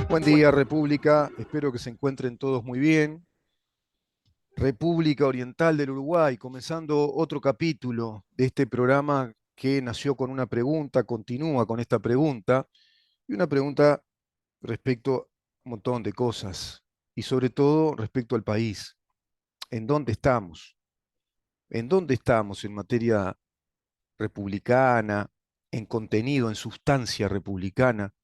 Buen día, República. Espero que se encuentren todos muy bien. República Oriental del Uruguay, comenzando otro capítulo de este programa que nació con una pregunta, continúa con esta pregunta, y una pregunta respecto a un montón de cosas, y sobre todo respecto al país. ¿En dónde estamos? ¿En dónde estamos en materia republicana, en contenido, en sustancia republicana?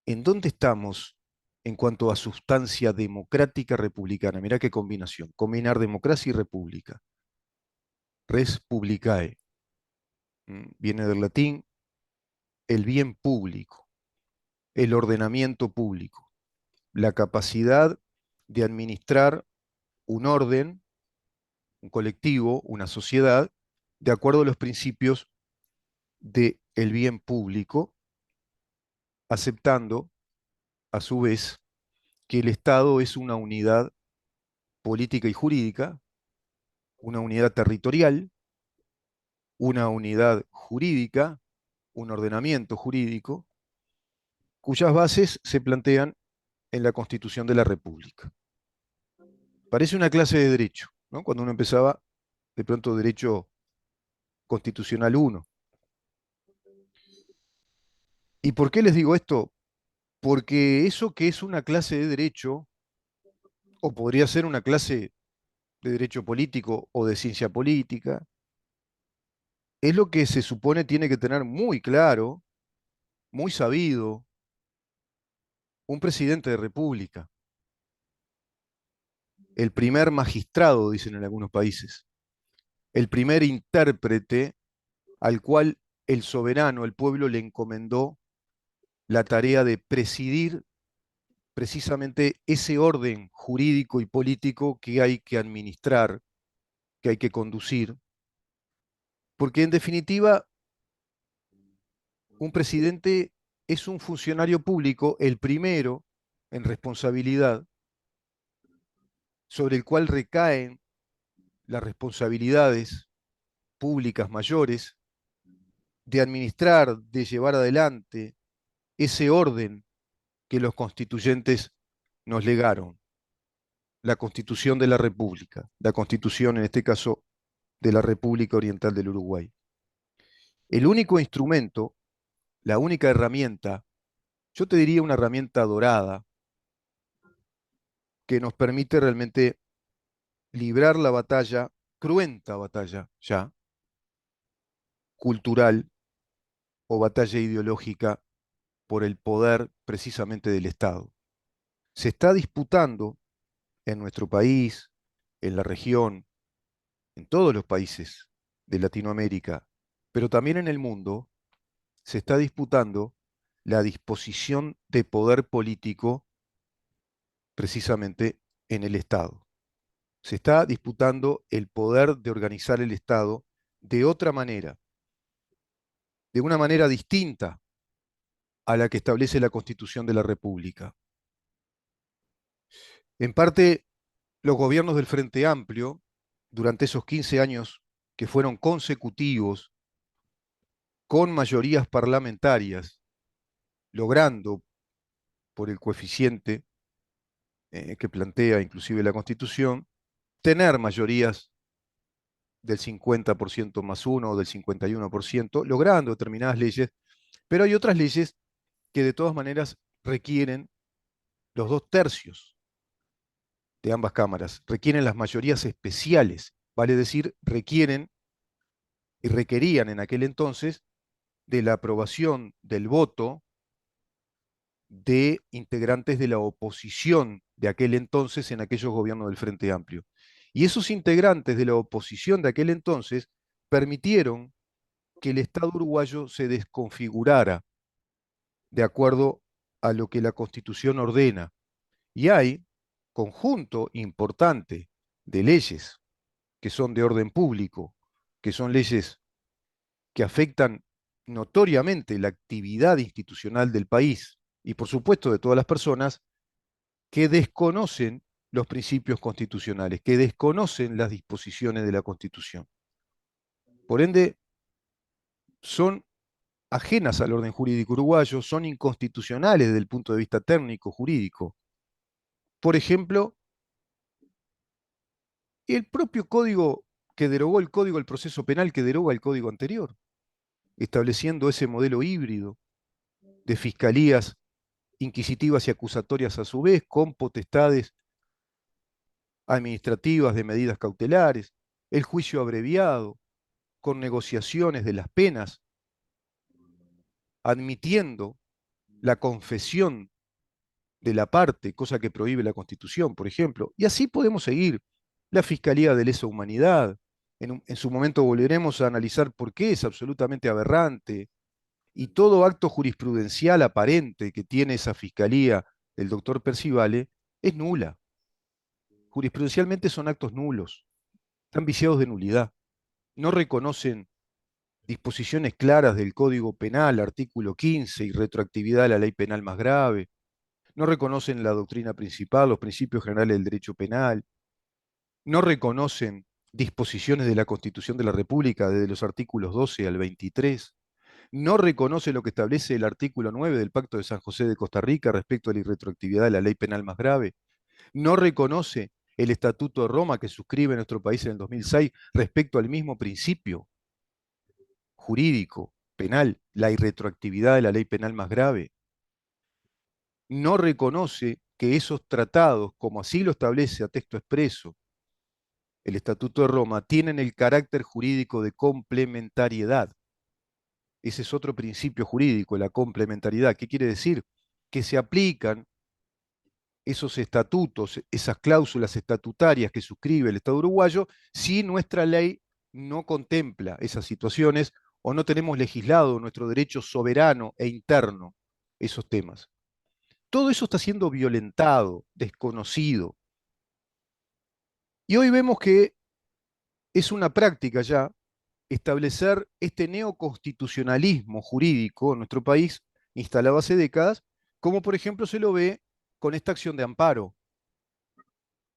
¿En dónde estamos en cuanto a sustancia democrática republicana? Mirá qué combinación. Combinar democracia y república. Res publicae. Viene del latín el bien público, el ordenamiento público, la capacidad de administrar un orden, un colectivo, una sociedad, de acuerdo a los principios del bien público, aceptando, a su vez, que el Estado es una unidad política y jurídica, una unidad territorial, una unidad jurídica, un ordenamiento jurídico, cuyas bases se plantean en la Constitución de la República. Parece una clase de derecho, ¿no? Cuando uno empezaba, de pronto, derecho constitucional 1. ¿Y por qué les digo esto? Porque eso que es una clase de derecho, o podría ser una clase de derecho político o de ciencia política, es lo que se supone tiene que tener muy claro, muy sabido, un presidente de república, el primer magistrado, dicen en algunos países, el primer intérprete al cual el soberano, el pueblo, le encomendó la tarea de presidir precisamente ese orden jurídico y político que hay que administrar, que hay que conducir, porque en definitiva un presidente es un funcionario público, el primero en responsabilidad, sobre el cual recaen las responsabilidades públicas mayores de administrar, de llevar adelante ese orden que los constituyentes nos legaron, la Constitución de la República, la Constitución en este caso de la República Oriental del Uruguay. El único instrumento, la única herramienta, yo te diría una herramienta dorada, que nos permite realmente librar la batalla, cruenta batalla ya, cultural o batalla ideológica por el poder precisamente del Estado. Se está disputando en nuestro país, en la región, en todos los países de Latinoamérica, pero también en el mundo, se está disputando la disposición de poder político precisamente en el Estado. Se está disputando el poder de organizar el Estado de otra manera, de una manera distinta a la que establece la Constitución de la República. En parte, los gobiernos del Frente Amplio, durante esos 15 años que fueron consecutivos, con mayorías parlamentarias, logrando, por el coeficiente que plantea inclusive la Constitución, tener mayorías del 50% más uno o del 51%, logrando determinadas leyes, pero hay otras leyes que de todas maneras requieren los 2/3 de ambas cámaras, requieren las mayorías especiales, vale decir, requieren y requerían en aquel entonces de la aprobación del voto de integrantes de la oposición de aquel entonces en aquellos gobiernos del Frente Amplio. Y esos integrantes de la oposición de aquel entonces permitieron que el Estado uruguayo se desconfigurara de acuerdo a lo que la Constitución ordena. Y hay conjunto importante de leyes que son de orden público, que son leyes que afectan notoriamente la actividad institucional del país y por supuesto de todas las personas que desconocen los principios constitucionales, que desconocen las disposiciones de la Constitución. Por ende, son ajenas al orden jurídico uruguayo, son inconstitucionales desde el punto de vista técnico jurídico. Por ejemplo, el propio código que derogó el Código del Proceso Penal, que deroga el código anterior, estableciendo ese modelo híbrido de fiscalías inquisitivas y acusatorias a su vez, con potestades administrativas de medidas cautelares, el juicio abreviado, con negociaciones de las penas, admitiendo la confesión de la parte, cosa que prohíbe la Constitución, por ejemplo. Y así podemos seguir. La Fiscalía de Lesa Humanidad. En su momento volveremos a analizar por qué es absolutamente aberrante y todo acto jurisprudencial aparente que tiene esa Fiscalía del doctor Percivale es nula. Jurisprudencialmente son actos nulos, están viciados de nulidad. No reconocen disposiciones claras del Código Penal, artículo 15, y retroactividad de la ley penal más grave. No reconocen la doctrina principal, los principios generales del derecho penal. No reconocen disposiciones de la Constitución de la República desde los artículos 12 al 23. No reconoce lo que establece el artículo 9 del Pacto de San José de Costa Rica respecto a la irretroactividad de la ley penal más grave. No reconoce el Estatuto de Roma que suscribe nuestro país en el 2006 respecto al mismo principio jurídico, penal, la irretroactividad de la ley penal más grave. No reconoce que esos tratados, como así lo establece a texto expreso el Estatuto de Roma, tienen el carácter jurídico de complementariedad. Ese es otro principio jurídico, la complementariedad. ¿Qué quiere decir? Que se aplican esos estatutos, esas cláusulas estatutarias que suscribe el Estado uruguayo, si nuestra ley no contempla esas situaciones o no tenemos legislado nuestro derecho soberano e interno esos temas. Todo eso está siendo violentado, desconocido. Y hoy vemos que es una práctica ya establecer este neoconstitucionalismo jurídico en nuestro país, instalado hace décadas, como por ejemplo se lo ve con esta acción de amparo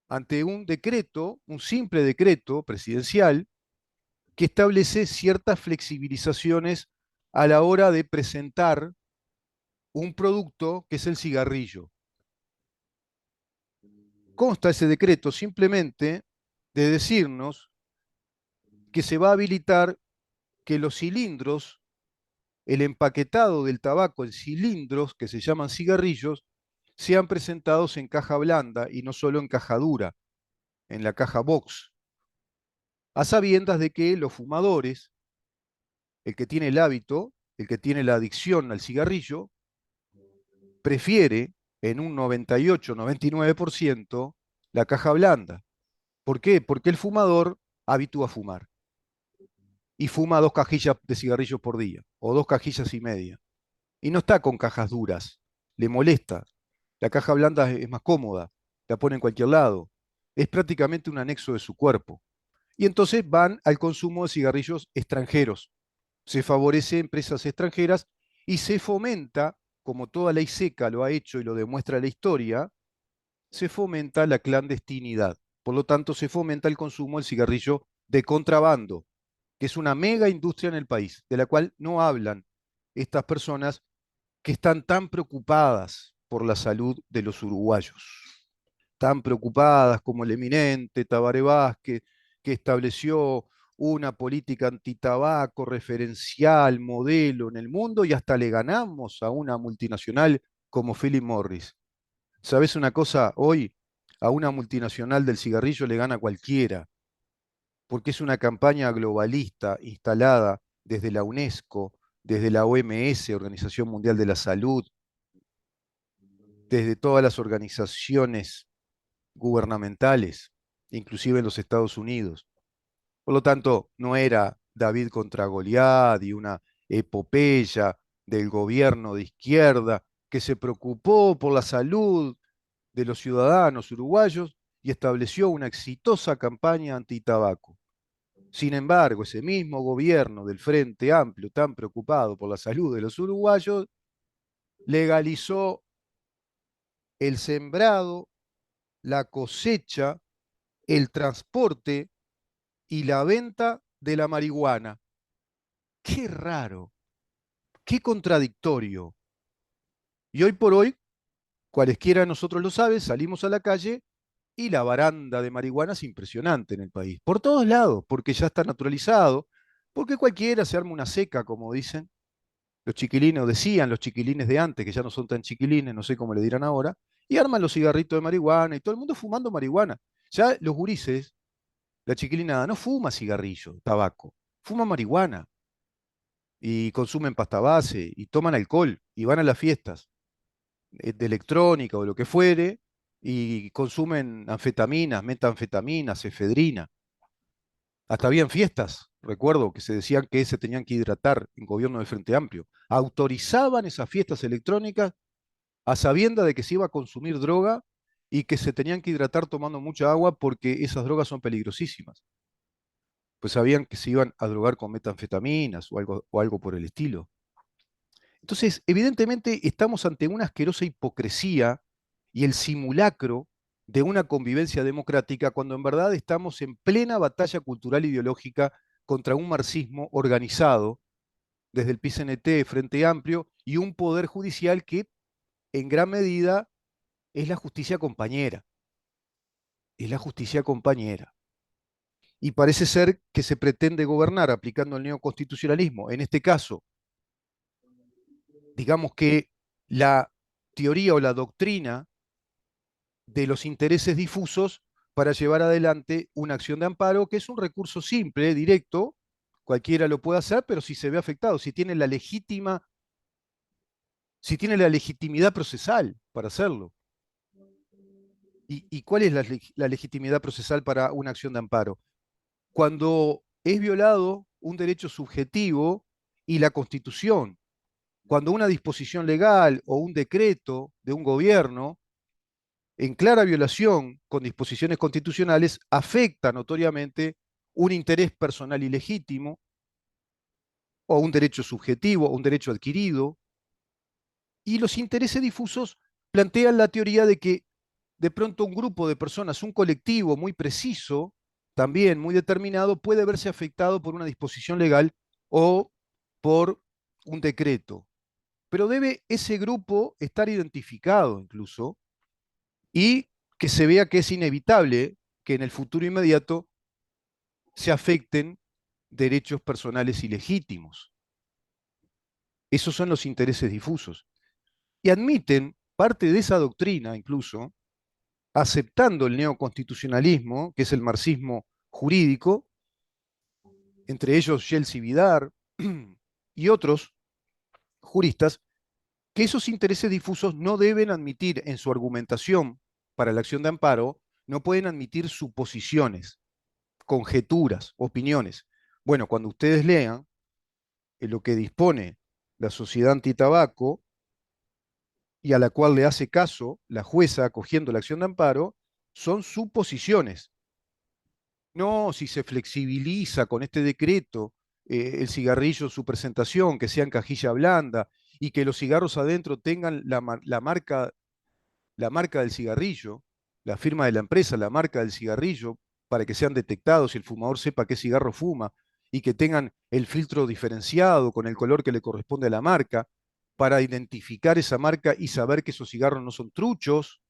ante un decreto, un simple decreto presidencial, que establece ciertas flexibilizaciones a la hora de presentar un producto que es el cigarrillo. Consta ese decreto simplemente de decirnos que se va a habilitar que los cilindros, el empaquetado del tabaco en cilindros, que se llaman cigarrillos, sean presentados en caja blanda y no solo en caja dura, en la caja box, a sabiendas de que los fumadores, el que tiene el hábito, el que tiene la adicción al cigarrillo, prefiere en un 98-99% la caja blanda. ¿Por qué? Porque el fumador habitúa a fumar y fuma 2 cajillas de cigarrillos por día o 2 cajillas y media. Y no está con cajas duras, le molesta. La caja blanda es más cómoda, la pone en cualquier lado. Es prácticamente un anexo de su cuerpo. Y entonces van al consumo de cigarrillos extranjeros. Se favorece a empresas extranjeras y se fomenta, como toda ley seca lo ha hecho y lo demuestra la historia, se fomenta la clandestinidad. Por lo tanto, se fomenta el consumo del cigarrillo de contrabando, que es una mega industria en el país, de la cual no hablan estas personas que están tan preocupadas por la salud de los uruguayos, tan preocupadas como el eminente Tabaré Vázquez, que estableció una política antitabaco referencial, modelo en el mundo, y hasta le ganamos a una multinacional como Philip Morris. ¿Sabes una cosa? Hoy a una multinacional del cigarrillo le gana cualquiera, porque es una campaña globalista instalada desde la UNESCO, desde la OMS, Organización Mundial de la Salud, desde todas las organizaciones gubernamentales, inclusive en los Estados Unidos. Por lo tanto, no era David contra Goliat y una epopeya del gobierno de izquierda que se preocupó por la salud de los ciudadanos uruguayos y estableció una exitosa campaña antitabaco. Sin embargo, ese mismo gobierno del Frente Amplio, tan preocupado por la salud de los uruguayos, legalizó el sembrado, la cosecha, el transporte y la venta de la marihuana. Qué raro. Qué contradictorio. Y hoy por hoy, cualesquiera de nosotros lo sabe, salimos a la calle y la baranda de marihuana es impresionante en el país. Por todos lados, porque ya está naturalizado, porque cualquiera se arma una seca, como dicen los chiquilines, o decían los chiquilines de antes, que ya no son tan chiquilines, no sé cómo le dirán ahora, y arman los cigarritos de marihuana y todo el mundo fumando marihuana. Ya los gurises, la chiquilinada, no fuma cigarrillo, tabaco, fuma marihuana y consumen pasta base y toman alcohol y van a las fiestas de electrónica o lo que fuere y consumen anfetaminas, metanfetaminas, efedrina. Hasta habían fiestas, recuerdo, que se decían que se tenían que hidratar en gobierno del Frente Amplio. Autorizaban esas fiestas electrónicas a sabienda de que se iba a consumir droga y que se tenían que hidratar tomando mucha agua porque esas drogas son peligrosísimas. Pues sabían que se iban a drogar con metanfetaminas o algo por el estilo. Entonces, evidentemente estamos ante una asquerosa hipocresía y el simulacro de una convivencia democrática cuando en verdad estamos en plena batalla cultural e ideológica contra un marxismo organizado desde el PCNT, Frente Amplio, y un poder judicial que en gran medida es la justicia compañera. Es la justicia compañera. Y parece ser que se pretende gobernar aplicando el neoconstitucionalismo. En este caso, digamos que la teoría o la doctrina de los intereses difusos para llevar adelante una acción de amparo, que es un recurso simple, directo, cualquiera lo puede hacer, pero si se ve afectado, si tiene la legitimidad procesal para hacerlo. ¿Y cuál es la legitimidad procesal para una acción de amparo? Cuando es violado un derecho subjetivo y la Constitución, cuando una disposición legal o un decreto de un gobierno en clara violación con disposiciones constitucionales, afecta notoriamente un interés personal ilegítimo, o un derecho subjetivo, o un derecho adquirido, y los intereses difusos plantean la teoría de que de pronto un grupo de personas, un colectivo muy preciso, también muy determinado, puede verse afectado por una disposición legal o por un decreto. Pero debe ese grupo estar identificado incluso y que se vea que es inevitable que en el futuro inmediato se afecten derechos personales ilegítimos. Esos son los intereses difusos. Y admiten parte de esa doctrina incluso, aceptando el neoconstitucionalismo, que es el marxismo jurídico, entre ellos Chelsea Vidar y otros juristas, que esos intereses difusos no deben admitir en su argumentación para la acción de amparo, no pueden admitir suposiciones, conjeturas, opiniones. Bueno, cuando ustedes lean lo que dispone la sociedad antitabaco y a la cual le hace caso la jueza acogiendo la acción de amparo, son suposiciones. No, si se flexibiliza con este decreto el cigarrillo en su presentación, que sea en cajilla blanda y que los cigarros adentro tengan la marca del cigarrillo, la firma de la empresa, la marca del cigarrillo, para que sean detectados y el fumador sepa qué cigarro fuma, y que tengan el filtro diferenciado con el color que le corresponde a la marca, para identificar esa marca y saber que esos cigarros no son truchos,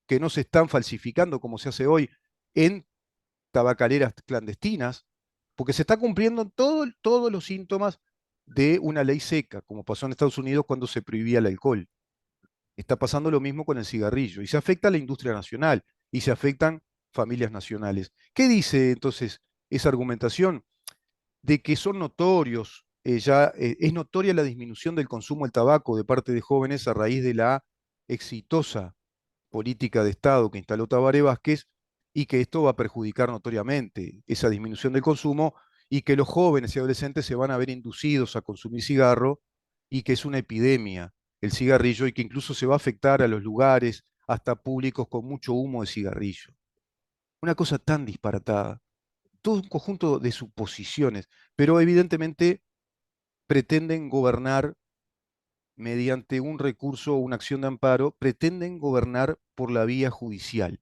que no se están falsificando como se hace hoy en tabacaleras clandestinas, porque se está cumpliendo todos los síntomas de una ley seca, como pasó en Estados Unidos cuando se prohibía el alcohol. Está pasando lo mismo con el cigarrillo y se afecta a la industria nacional y se afectan familias nacionales. ¿Qué dice entonces esa argumentación? De que son notorios, es notoria la disminución del consumo del tabaco de parte de jóvenes a raíz de la exitosa política de Estado que instaló Tabaré Vázquez y que esto va a perjudicar notoriamente esa disminución del consumo y que los jóvenes y adolescentes se van a ver inducidos a consumir cigarro y que es una epidemia el cigarrillo y que incluso se va a afectar a los lugares, hasta públicos con mucho humo de cigarrillo. Una cosa tan disparatada, todo un conjunto de suposiciones, pero evidentemente pretenden gobernar mediante un recurso o una acción de amparo, pretenden gobernar por la vía judicial,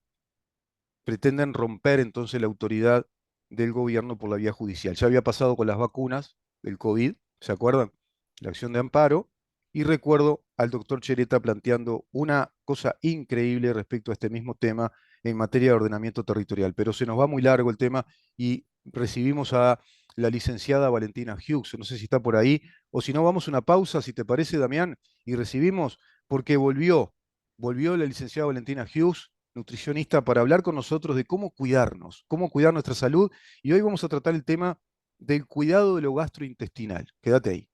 pretenden romper entonces la autoridad del gobierno por la vía judicial. Ya había pasado con las vacunas del COVID, ¿se acuerdan? la acción de amparo, y recuerdo al doctor Chereta planteando una cosa increíble respecto a este mismo tema en materia de ordenamiento territorial. Pero se nos va muy largo el tema y recibimos a la licenciada Valentina Hughes, no sé si está por ahí, o si no, vamos a una pausa, si te parece, Damián, y recibimos, porque volvió la licenciada Valentina Hughes, nutricionista, para hablar con nosotros de cómo cuidarnos, cómo cuidar nuestra salud, y hoy vamos a tratar el tema del cuidado de lo gastrointestinal. Quédate ahí.